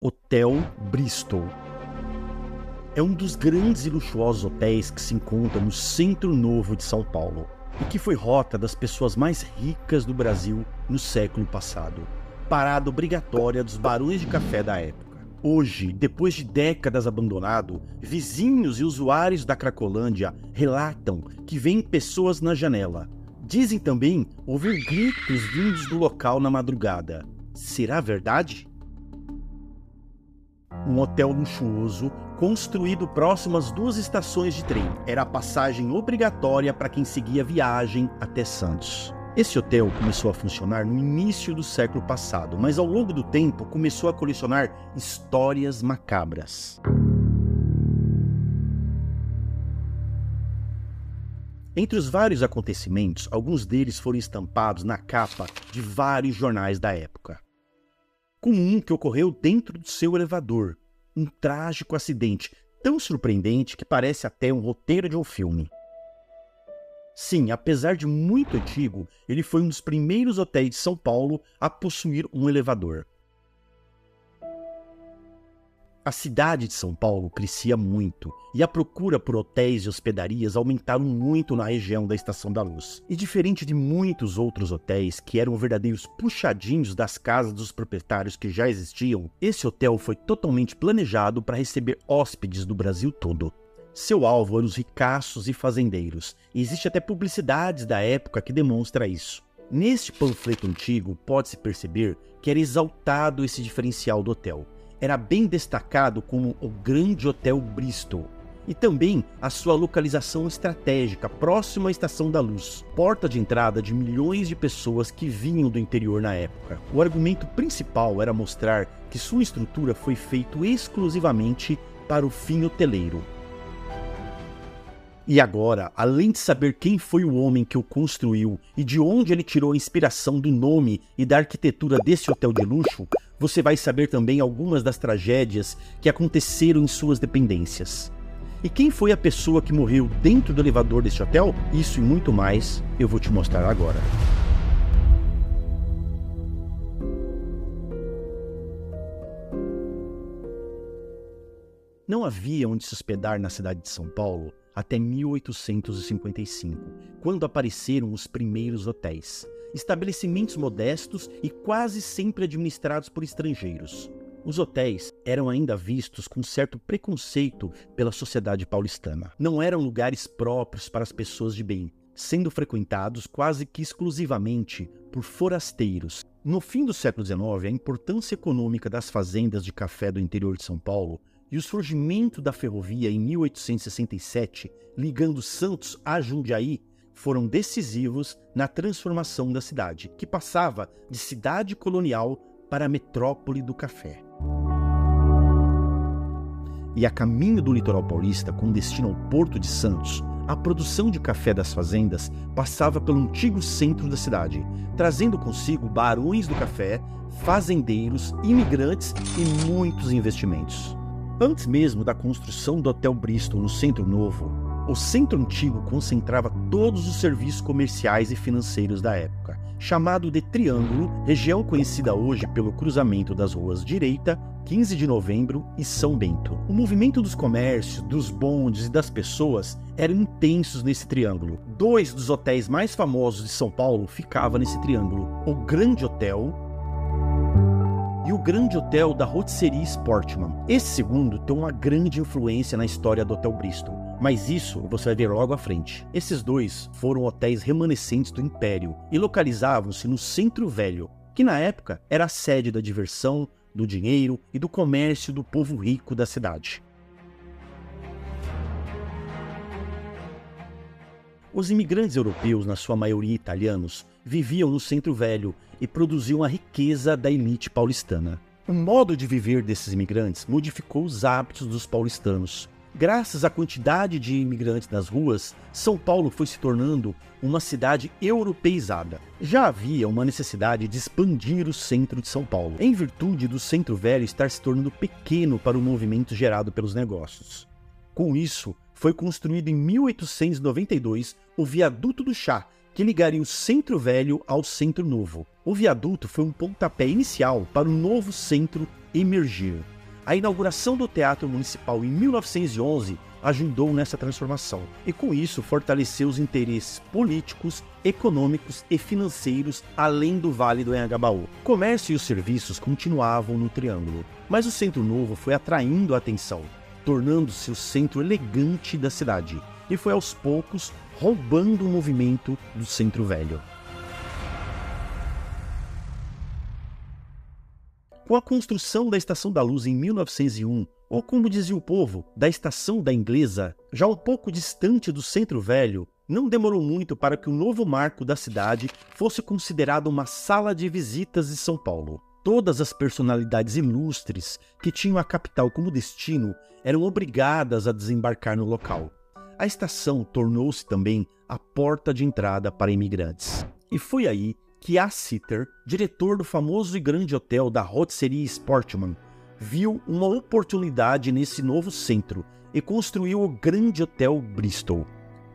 Hotel Bristol. É um dos grandes e luxuosos hotéis que se encontra no centro novo de São Paulo e que foi rota das pessoas mais ricas do Brasil no século passado, parada obrigatória dos barões de café da época. Hoje, depois de décadas abandonado, vizinhos e usuários da Cracolândia relatam que veem pessoas na janela. Dizem também ouvir gritos vindos do local na madrugada. Será verdade? Um hotel luxuoso, construído próximo às duas estações de trem. Era a passagem obrigatória para quem seguia a viagem até Santos. Esse hotel começou a funcionar no início do século passado, mas ao longo do tempo começou a colecionar histórias macabras. Entre os vários acontecimentos, alguns deles foram estampados na capa de vários jornais da época. Com um que ocorreu dentro do seu elevador, um trágico acidente tão surpreendente que parece até um roteiro de um filme. Sim, apesar de muito antigo, ele foi um dos primeiros hotéis de São Paulo a possuir um elevador. A cidade de São Paulo crescia muito e a procura por hotéis e hospedarias aumentaram muito na região da Estação da Luz. E diferente de muitos outros hotéis que eram verdadeiros puxadinhos das casas dos proprietários que já existiam, esse hotel foi totalmente planejado para receber hóspedes do Brasil todo. Seu alvo eram os ricaços e fazendeiros, e existe até publicidades da época que demonstra isso. Neste panfleto antigo pode-se perceber que era exaltado esse diferencial do hotel. Era bem destacado como o Grande Hotel Bristol, e também a sua localização estratégica próxima à Estação da Luz, porta de entrada de milhões de pessoas que vinham do interior na época. O argumento principal era mostrar que sua estrutura foi feita exclusivamente para o fim hoteleiro. E agora, além de saber quem foi o homem que o construiu e de onde ele tirou a inspiração do nome e da arquitetura desse hotel de luxo, você vai saber também algumas das tragédias que aconteceram em suas dependências. E quem foi a pessoa que morreu dentro do elevador desse hotel? Isso e muito mais eu vou te mostrar agora. Não havia onde se hospedar na cidade de São Paulo até 1855, quando apareceram os primeiros hotéis. Estabelecimentos modestos e quase sempre administrados por estrangeiros. Os hotéis eram ainda vistos com certo preconceito pela sociedade paulistana. Não eram lugares próprios para as pessoas de bem, sendo frequentados quase que exclusivamente por forasteiros. No fim do século XIX, a importância econômica das fazendas de café do interior de São Paulo e o surgimento da ferrovia em 1867, ligando Santos a Jundiaí, foram decisivos na transformação da cidade, que passava de cidade colonial para a metrópole do café. E a caminho do litoral paulista, com destino ao Porto de Santos, a produção de café das fazendas passava pelo antigo centro da cidade, trazendo consigo barões do café, fazendeiros, imigrantes e muitos investimentos. Antes mesmo da construção do Hotel Bristol no Centro Novo, o Centro Antigo concentrava todos os serviços comerciais e financeiros da época, chamado de Triângulo, região conhecida hoje pelo cruzamento das ruas Direita, 15 de Novembro e São Bento. O movimento dos comércios, dos bondes e das pessoas eram intensos nesse triângulo. Dois dos hotéis mais famosos de São Paulo ficavam nesse triângulo: o Grande Hotel e o Grande Hotel da Rotisserie Sportman. Esse segundo tem uma grande influência na história do Hotel Bristol, mas isso você vai ver logo à frente. Esses dois foram hotéis remanescentes do Império e localizavam-se no Centro Velho, que na época era a sede da diversão, do dinheiro e do comércio do povo rico da cidade. Os imigrantes europeus, na sua maioria italianos, viviam no Centro Velho e produziam a riqueza da elite paulistana. O modo de viver desses imigrantes modificou os hábitos dos paulistanos. Graças à quantidade de imigrantes nas ruas, São Paulo foi se tornando uma cidade europeizada. Já havia uma necessidade de expandir o centro de São Paulo, em virtude do Centro Velho estar se tornando pequeno para o movimento gerado pelos negócios. Com isso, foi construído em 1892 o Viaduto do Chá, que ligaria o Centro Velho ao Centro Novo. O viaduto foi um pontapé inicial para o novo centro emergir. A inauguração do Teatro Municipal em 1911 ajudou nessa transformação e, com isso, fortaleceu os interesses políticos, econômicos e financeiros além do Vale do Anhangabaú. O comércio e os serviços continuavam no Triângulo, mas o Centro Novo foi atraindo a atenção, tornando-se o centro elegante da cidade, e foi aos poucos roubando o movimento do Centro Velho. Com a construção da Estação da Luz em 1901, ou como dizia o povo, da Estação da Inglesa, já um pouco distante do Centro Velho, não demorou muito para que o novo marco da cidade fosse considerado uma sala de visitas de São Paulo. Todas as personalidades ilustres que tinham a capital como destino eram obrigadas a desembarcar no local. A estação tornou-se também a porta de entrada para imigrantes. E foi aí que A. Sitter, diretor do famoso e grande hotel da Rotisserie Sportman, viu uma oportunidade nesse novo centro e construiu o Grande Hotel Bristol.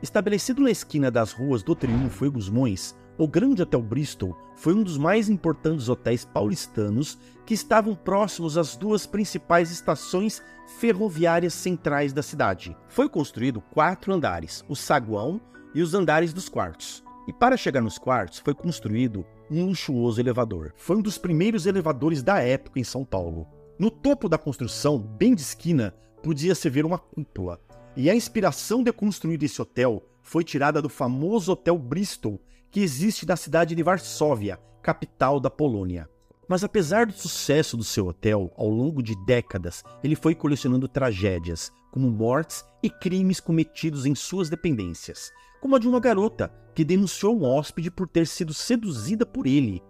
Estabelecido na esquina das ruas do Triunfo e Gusmões, o Grande Hotel Bristol foi um dos mais importantes hotéis paulistanos que estavam próximos às duas principais estações ferroviárias centrais da cidade. Foi construído 4 andares, o saguão e os andares dos quartos. E para chegar nos quartos foi construído um luxuoso elevador. Foi um dos primeiros elevadores da época em São Paulo. No topo da construção, bem de esquina, podia-se ver uma cúpula. E a inspiração de construir esse hotel foi tirada do famoso Hotel Bristol, que existe na cidade de Varsóvia, capital da Polônia. Mas apesar do sucesso do seu hotel, ao longo de décadas, ele foi colecionando tragédias, como mortes e crimes cometidos em suas dependências, como a de uma garota que denunciou um hóspede por ter sido seduzida por ele.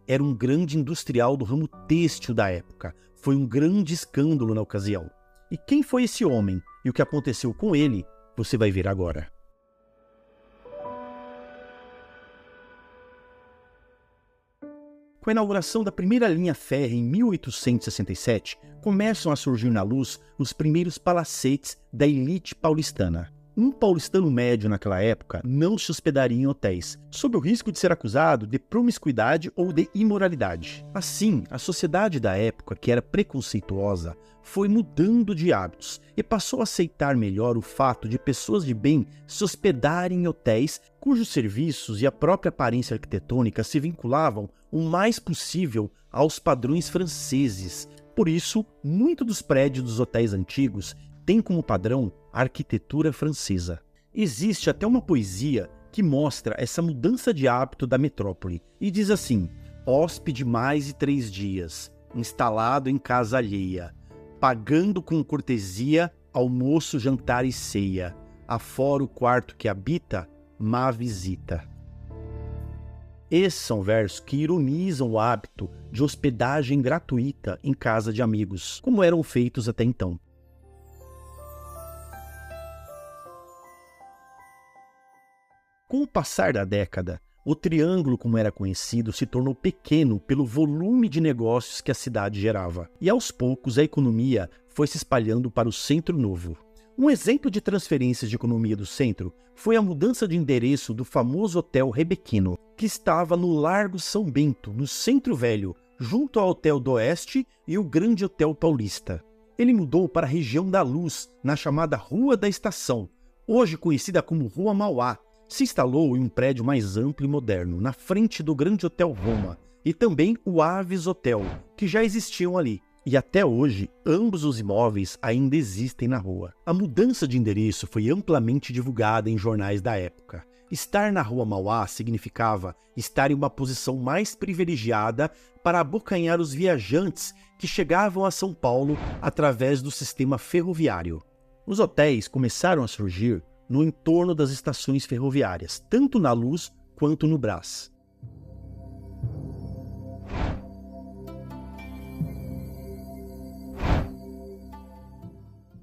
Era um grande industrial do ramo têxtil da época. Foi um grande escândalo na ocasião. E quem foi esse homem e o que aconteceu com ele, você vai ver agora. Com a inauguração da primeira linha férrea em 1867, começam a surgir na luz os primeiros palacetes da elite paulistana. Um paulistano médio naquela época não se hospedaria em hotéis, sob o risco de ser acusado de promiscuidade ou de imoralidade. Assim, a sociedade da época, que era preconceituosa, foi mudando de hábitos e passou a aceitar melhor o fato de pessoas de bem se hospedarem em hotéis cujos serviços e a própria aparência arquitetônica se vinculavam o mais possível aos padrões franceses. Por isso, muitos dos prédios dos hotéis antigos têm como padrão a arquitetura francesa. Existe até uma poesia que mostra essa mudança de hábito da metrópole e diz assim: hóspede mais de 3 dias, instalado em casa alheia, pagando com cortesia almoço, jantar e ceia, afora o quarto que habita, má visita. Esses são versos que ironizam o hábito de hospedagem gratuita em casa de amigos, como eram feitos até então. Com o passar da década, o Triângulo, como era conhecido, se tornou pequeno pelo volume de negócios que a cidade gerava. E aos poucos a economia foi se espalhando para o Centro Novo. Um exemplo de transferências de economia do centro foi a mudança de endereço do famoso Hotel Rebequino, que estava no Largo São Bento, no Centro Velho, junto ao Hotel do Oeste e o Grande Hotel Paulista. Ele mudou para a região da Luz, na chamada Rua da Estação, hoje conhecida como Rua Mauá. Se instalou em um prédio mais amplo e moderno, na frente do Grande Hotel Roma, e também o Aves Hotel, que já existiam ali. E até hoje, ambos os imóveis ainda existem na rua. A mudança de endereço foi amplamente divulgada em jornais da época. Estar na Rua Mauá significava estar em uma posição mais privilegiada para abocanhar os viajantes que chegavam a São Paulo através do sistema ferroviário. Os hotéis começaram a surgir no entorno das estações ferroviárias, tanto na Luz quanto no Brás.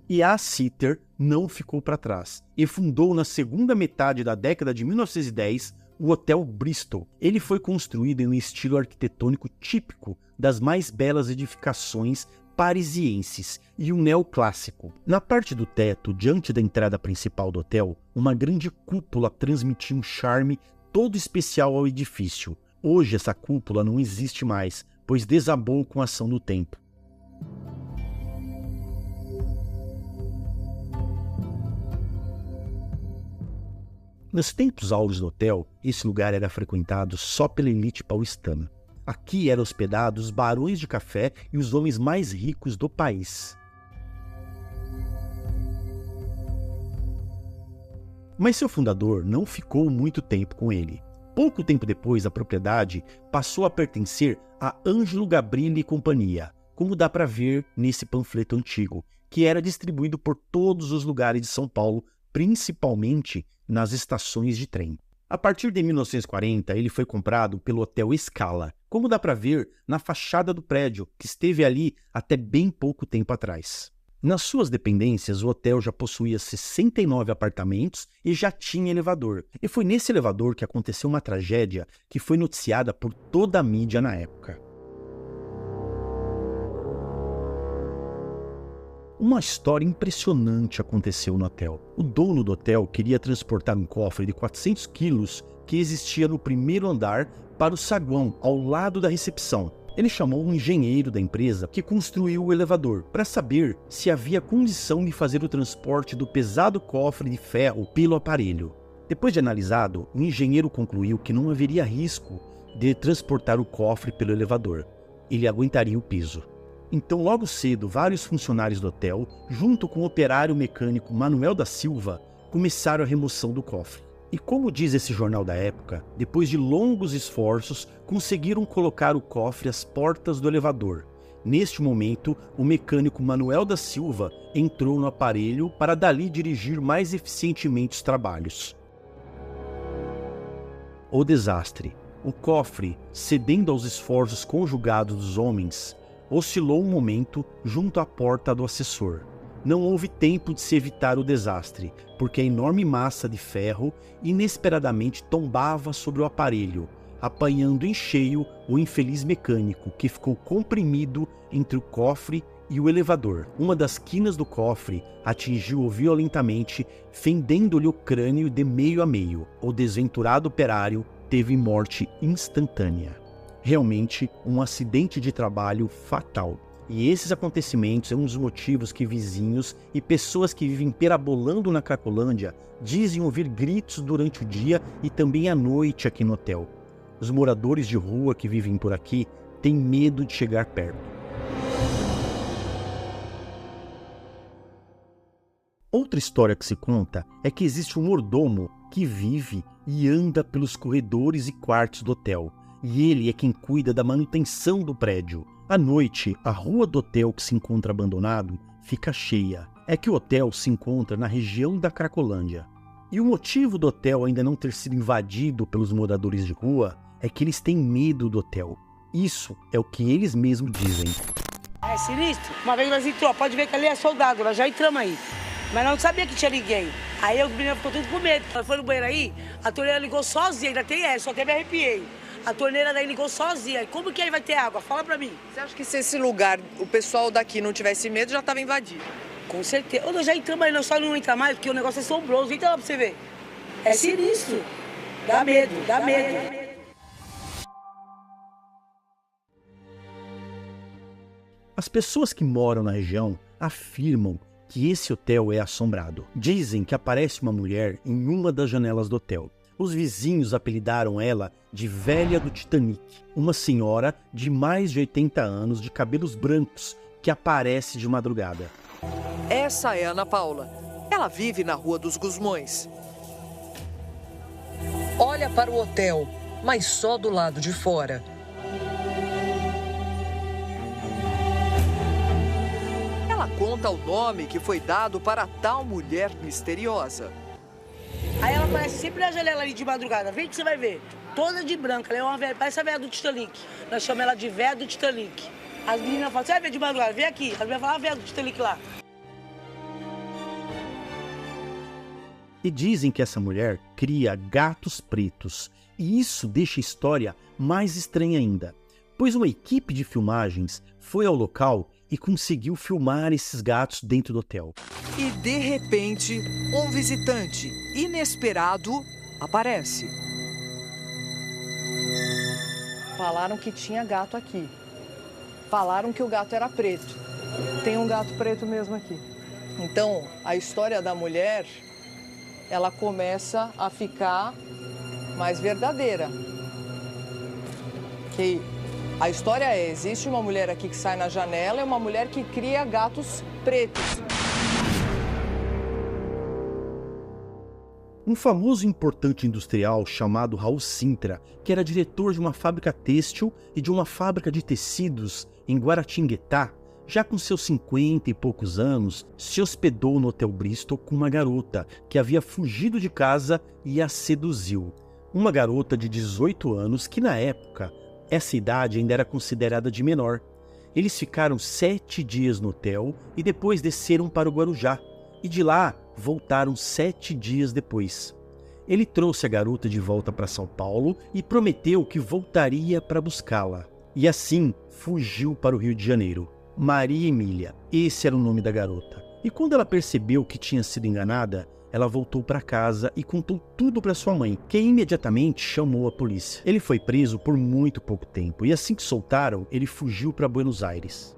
E A. Sitter não ficou para trás e fundou na segunda metade da década de 1910 o Hotel Bristol. Ele foi construído em um estilo arquitetônico típico das mais belas edificações parisienses e um neoclássico. Na parte do teto, diante da entrada principal do hotel, uma grande cúpula transmitia um charme todo especial ao edifício. Hoje essa cúpula não existe mais, pois desabou com a ação do tempo. Nos tempos áureos do hotel, esse lugar era frequentado só pela elite paulistana. Aqui eram hospedados os barões de café e os homens mais ricos do país. Mas seu fundador não ficou muito tempo com ele. Pouco tempo depois, a propriedade passou a pertencer a Ângelo Gabrilli e Companhia, como dá para ver nesse panfleto antigo, que era distribuído por todos os lugares de São Paulo, principalmente nas estações de trem. A partir de 1940, ele foi comprado pelo Hotel Scala, como dá para ver na fachada do prédio, que esteve ali até bem pouco tempo atrás. Nas suas dependências, o hotel já possuía 69 apartamentos e já tinha elevador. E foi nesse elevador que aconteceu uma tragédia que foi noticiada por toda a mídia na época. Uma história impressionante aconteceu no hotel. O dono do hotel queria transportar um cofre de 400 quilos que existia no primeiro andar para o saguão, ao lado da recepção. Ele chamou um engenheiro da empresa que construiu o elevador para saber se havia condição de fazer o transporte do pesado cofre de ferro pelo aparelho. Depois de analisado, o engenheiro concluiu que não haveria risco de transportar o cofre pelo elevador. Ele aguentaria o piso. Então, logo cedo, vários funcionários do hotel, junto com o operário mecânico Manuel da Silva, começaram a remoção do cofre. E como diz esse jornal da época, depois de longos esforços, conseguiram colocar o cofre às portas do elevador. Neste momento, o mecânico Manuel da Silva entrou no aparelho para dali dirigir mais eficientemente os trabalhos. O desastre. O cofre, cedendo aos esforços conjugados dos homens, oscilou um momento junto à porta do assessor. Não houve tempo de se evitar o desastre, porque a enorme massa de ferro inesperadamente tombava sobre o aparelho, apanhando em cheio o infeliz mecânico, que ficou comprimido entre o cofre e o elevador. Uma das quinas do cofre atingiu-o violentamente, fendendo-lhe o crânio de meio a meio. O desventurado operário teve morte instantânea. Realmente, um acidente de trabalho fatal. E esses acontecimentos são um dos motivos que vizinhos e pessoas que vivem perabolando na Cracolândia dizem ouvir gritos durante o dia e também à noite aqui no hotel. Os moradores de rua que vivem por aqui têm medo de chegar perto. Outra história que se conta é que existe um mordomo que vive e anda pelos corredores e quartos do hotel, e ele é quem cuida da manutenção do prédio. À noite, a rua do hotel que se encontra abandonado fica cheia. É que o hotel se encontra na região da Cracolândia. E o motivo do hotel ainda não ter sido invadido pelos moradores de rua é que eles têm medo do hotel. Isso é o que eles mesmos dizem. É sinistro. Uma vez nós entramos, pode ver que ali é soldado, nós já entramos aí. Mas não sabia que tinha ninguém. Aí o menino ficou tudo com medo. Ela foi no banheiro aí, a torneira ligou sozinha, ainda tem essa, só até me arrepiei. A torneira daí ligou sozinha. Como que aí vai ter água? Fala pra mim. Você acha que se esse lugar, o pessoal daqui não tivesse medo, já estava invadido? Com certeza. Nós já entramos aí, nós só não entra mais, porque o negócio é assombroso. Entra lá pra você ver. É sinistro. Dá medo, dá medo. As pessoas que moram na região afirmam que esse hotel é assombrado. Dizem que aparece uma mulher em uma das janelas do hotel. Os vizinhos apelidaram ela de Velha do Titanic, uma senhora de mais de 80 anos, de cabelos brancos, que aparece de madrugada. Essa é a Ana Paula. Ela vive na Rua dos Gusmões. Olha para o hotel, mas só do lado de fora. Ela conta o nome que foi dado para a tal mulher misteriosa. Aí ela aparece sempre na janela ali de madrugada. Vem que você vai ver. Toda de branca. Ela é uma velha, parece a velha do Titanic. Nós chamamos ela de velha do Titanic. As meninas falam, você vai ver de madrugada? Vem aqui. As meninas falam, a velha do Titanic lá. E dizem que essa mulher cria gatos pretos. E isso deixa a história mais estranha ainda, pois uma equipe de filmagens foi ao local e conseguiu filmar esses gatos dentro do hotel. E de repente, um visitante inesperado aparece. Falaram que tinha gato aqui. Falaram que o gato era preto. Tem um gato preto mesmo aqui. Então, a história da mulher, ela começa a ficar mais verdadeira. Que a história é, existe uma mulher aqui que sai na janela e uma mulher que cria gatos pretos. Um famoso e importante industrial chamado Raul Sintra, que era diretor de uma fábrica têxtil e de uma fábrica de tecidos em Guaratinguetá, já com seus 50 e poucos anos, se hospedou no Hotel Bristol com uma garota que havia fugido de casa e a seduziu. Uma garota de 18 anos que, na época, essa idade ainda era considerada de menor. Eles ficaram 7 dias no hotel e depois desceram para o Guarujá. E de lá voltaram 7 dias depois. Ele trouxe a garota de volta para São Paulo e prometeu que voltaria para buscá-la. E assim fugiu para o Rio de Janeiro. Maria Emília, esse era o nome da garota. E quando ela percebeu que tinha sido enganada, ela voltou para casa e contou tudo para sua mãe, que imediatamente chamou a polícia. Ele foi preso por muito pouco tempo e assim que soltaram, ele fugiu para Buenos Aires.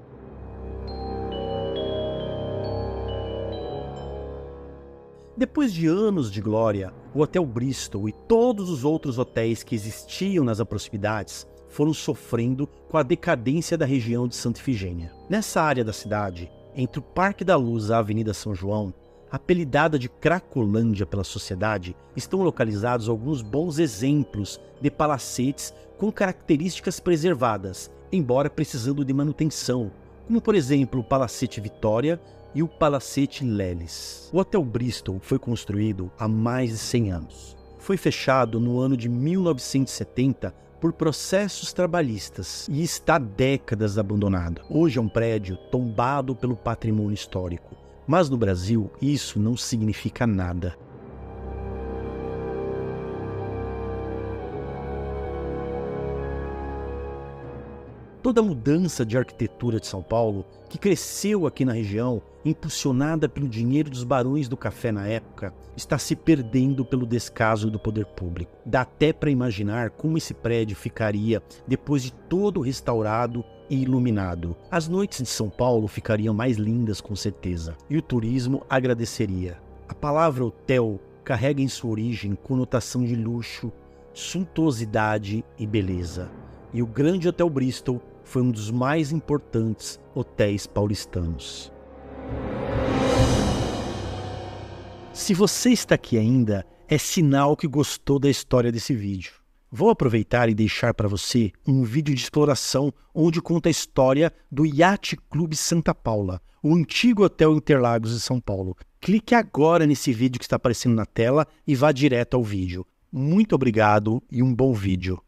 Depois de anos de glória, o Hotel Bristol e todos os outros hotéis que existiam nas proximidades foram sofrendo com a decadência da região de Santa Efigênia. Nessa área da cidade, entre o Parque da Luz e a Avenida São João, apelidada de Cracolândia pela sociedade, estão localizados alguns bons exemplos de palacetes com características preservadas, embora precisando de manutenção, como por exemplo o Palacete Vitória e o Palacete Leles. O Hotel Bristol foi construído há mais de 100 anos. Foi fechado no ano de 1970 por processos trabalhistas e está há décadas abandonado. Hoje é um prédio tombado pelo patrimônio histórico, mas no Brasil isso não significa nada. Toda a mudança de arquitetura de São Paulo, que cresceu aqui na região, impulsionada pelo dinheiro dos barões do café na época, está se perdendo pelo descaso do poder público. Dá até para imaginar como esse prédio ficaria depois de todo restaurado e iluminado. As noites de São Paulo ficariam mais lindas com certeza, e o turismo agradeceria. A palavra hotel carrega em sua origem conotação de luxo, suntuosidade e beleza. E o Grande Hotel Bristol foi um dos mais importantes hotéis paulistanos. Se você está aqui ainda, é sinal que gostou da história desse vídeo. Vou aproveitar e deixar para você um vídeo de exploração onde conta a história do Yacht Club Santa Paula, o antigo Hotel Interlagos de São Paulo. Clique agora nesse vídeo que está aparecendo na tela e vá direto ao vídeo. Muito obrigado e um bom vídeo.